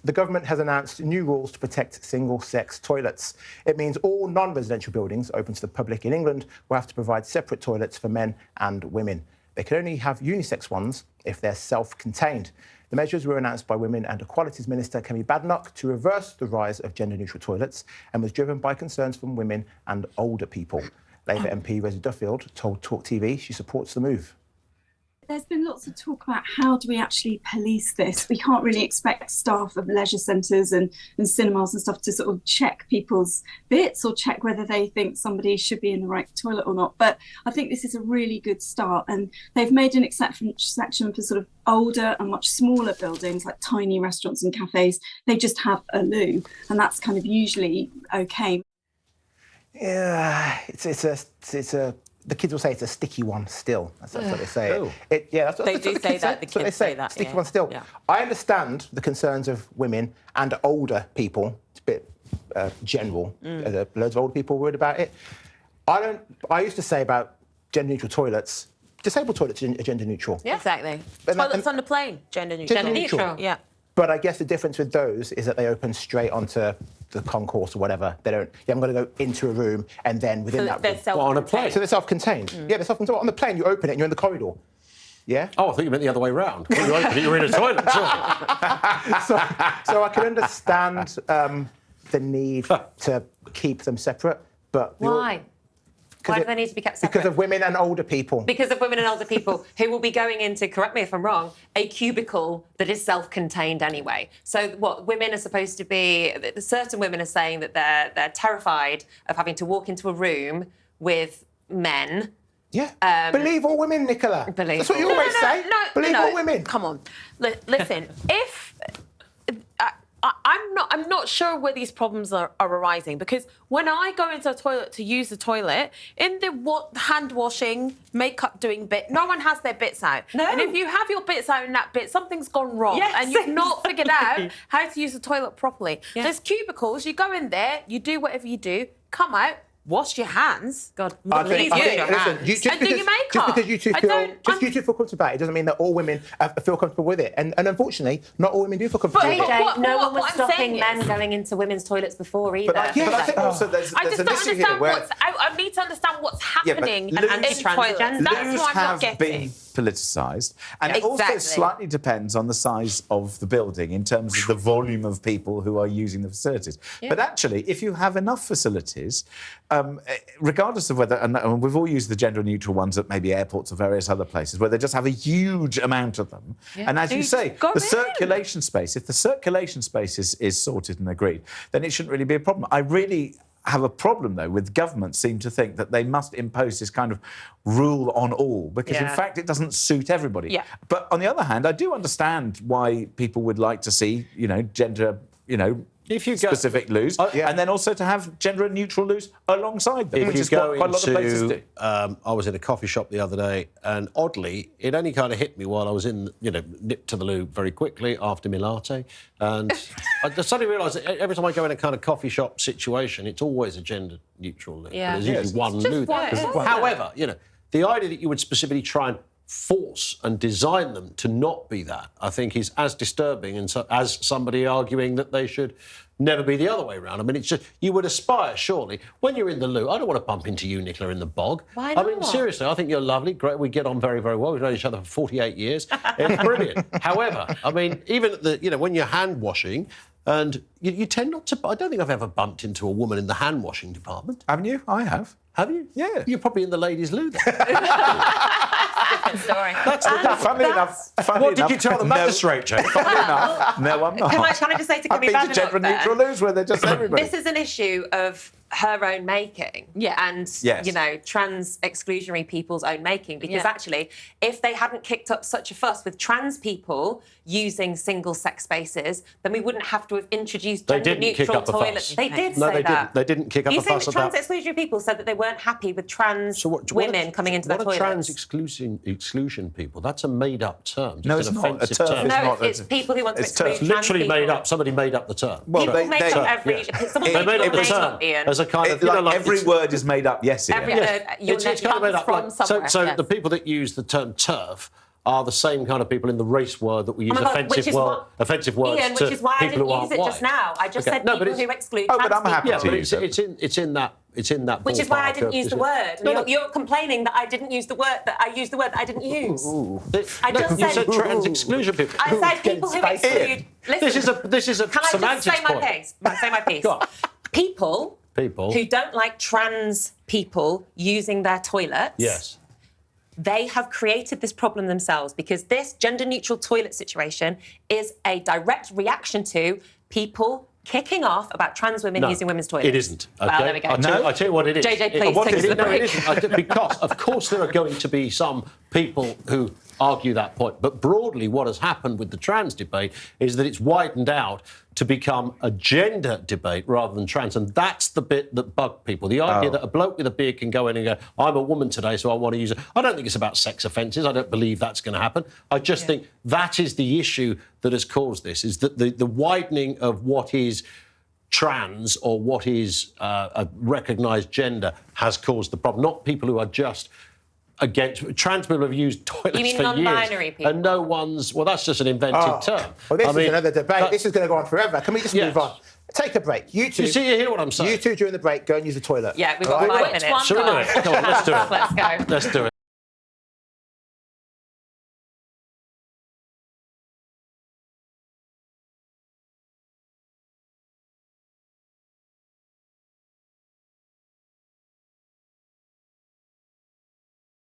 the government has announced new rules to protect single-sex toilets. It means all non-residential buildings open to the public in England will have to provide separate toilets for men and women. They can only have unisex ones if they're self-contained. The measures were announced by Women and Equalities Minister Kemi Badenoch to reverse the rise of gender-neutral toilets and was driven by concerns from women and older people. Labour MP Rosie Duffield told TalkTV she supports the move. There's been lots of talk about how do we actually police this. We can't really expect staff of leisure centres and cinemas and stuff to sort of check people's bits or check whether they think somebody should be in the right toilet or not. But I think this is a really good start, and they've made an exception for sort of older and much smaller buildings like tiny restaurants and cafes. They just have a loo, and that's kind of usually okay. Yeah, it's a. The kids will say it's a sticky one still. That's what they say. Oh. That's what They do say that. The kids say that. Sticky one still. Yeah. I understand the concerns of women and older people. It's a bit general. There's loads of older people worried about it. I used to say about gender-neutral toilets, disabled toilets are gender-neutral. Yeah, exactly. And Toilets on the plane, gender-neutral. Gender-neutral. Yeah. But I guess the difference with those is that they open straight onto the concourse or whatever. They don't. You haven't got to go into a room and then within that room. On a plane? So they're self-contained. Yeah, they're self-contained. On the plane, you open it and you're in the corridor. Yeah? Oh, I thought you meant the other way round. When you open it, you're in a toilet. So I can understand the need to keep them separate, but... Why? Why do they need to be kept separate? Because of women and older people. Because of women and older people who will be going into, correct me if I'm wrong, a cubicle that is self-contained anyway. So what women are supposed to be... Certain women are saying that they're terrified of having to walk into a room with men. Yeah. Believe all women, Nicola. That's what you always say. Believe all women. Come on. Listen, if... I'm not sure where these problems are arising, because when I go into a toilet to use the toilet, in the hand washing, makeup doing bit, no one has their bits out. No. And if you have your bits out in that bit, something's gone wrong. Yes, and you've not figured out how to use the toilet properly. Yeah. There's cubicles, you go in there, you do whatever you do, come out, wash your hands. God, listen, your hands. And do your makeup. Just because you two feel comfortable about it doesn't mean that all women feel comfortable with it. And unfortunately, not all women do feel comfortable with it. No one was stopping men going into women's toilets before either. But I think also there's an issue here where... I need to understand what's happening in toilets. That's Loos what I'm not have getting. been politicised, and it also slightly depends on the size of the building in terms of the volume of people who are using the facilities. Yeah. But actually, if you have enough facilities, regardless of whether, and we've all used the gender-neutral ones at maybe airports or various other places, where they just have a huge amount of them. Yeah. And as you say, the circulation space, if the circulation space is sorted and agreed, then it shouldn't really be a problem. I really have a problem, though, with governments seem to think that they must impose this kind of rule on all, because, in fact, it doesn't suit everybody. Yeah. But on the other hand, I do understand why people would like to see, gender, specific loos, and then also to have gender-neutral loos alongside them, which is what quite a lot of places do. I was in a coffee shop the other day, and oddly, it only kind of hit me while I was nipped to the loo very quickly after my latte, and I suddenly realised that every time I go in a kind of coffee shop situation, it's always a gender-neutral loo. Yeah. There's usually one loo. However, the idea that you would specifically try and force and design them to not be that, I think, is as disturbing as somebody arguing that they should never be the other way around. I mean, it's just, you would aspire, surely, when you're in the loo, I don't want to bump into you, Nicola, in the bog. Why not? I mean, seriously, I think you're lovely, great, we get on very, very well. We've known each other for 48 years. It's brilliant. However, I mean, even at the, when you're hand washing, and you tend not to... I don't think I've ever bumped into a woman in the hand washing department. Haven't you? I have. Have you? Yeah. You're probably in the ladies' loo then. Different story. Funny enough. What did you tell the magistrate, Jane? Funny enough, no, I'm not. Can I just say to Kemi Badenoch, I've been to gender-neutral loos where they're just everybody. This is an issue of her own making, and trans exclusionary people's own making, because actually, if they hadn't kicked up such a fuss with trans people using single-sex spaces, then we wouldn't have to have introduced gender-neutral toilets. They did say that. They didn't kick up a fuss about... Trans exclusionary people said that they weren't happy with trans women coming into their toilets. What are trans exclusion people? That's a made-up term. No, it's not. A turf is not. It's people who want to exclude trans literally people. made up. Somebody made up the term. Well, people make up every... Someone made up the term, Ian. As a kind of... every word is made up, yes, Ian. It's kind of made up. So the people that use the term turf are the same kind of people in the race word that we use offensive words Ian, to which is why I people didn't who use aren't it white. just now. I just said people who exclude trans but I'm happy people. to use it. It's in that. It's in that. Which is why I didn't ballpark use the of- word. No, You're complaining that I didn't use the word, that I used the word that I didn't use. I No, just you said said trans exclusion people. I said people who exclude. Listen, This is a can I semantics just say my point. piece? Say my piece. Go on. People who don't like trans people using their toilets. Yes. They have created this problem themselves because this gender-neutral toilet situation is a direct reaction to people kicking off about trans women using women's toilets. It isn't. Okay? Well, there we go. I'll tell you what it is. JJ, please take us to the break. It isn't. Because, of course, there are going to be some people who argue that point. But broadly, what has happened with the trans debate is that it's widened out to become a gender debate rather than trans. And that's the bit that bugged people. The idea that a bloke with a beard can go in and go, I'm a woman today, so I want to use it. I don't think it's about sex offences. I don't believe that's going to happen. I just think that is the issue that has caused this, is that the widening of what is trans or what is a recognised gender has caused the problem, not people who are just against. Trans people have used toilets You mean for years. non-binary people? And no one's... Well, that's just an invented term. Well, this is another debate. This is going to go on forever. Can we just move on? Take a break. You two... You hear what I'm saying? You two, during the break, go and use the toilet. Yeah, we've got 5 minutes. Shall we do it? Come on, let's do it. Let's go. Let's do it.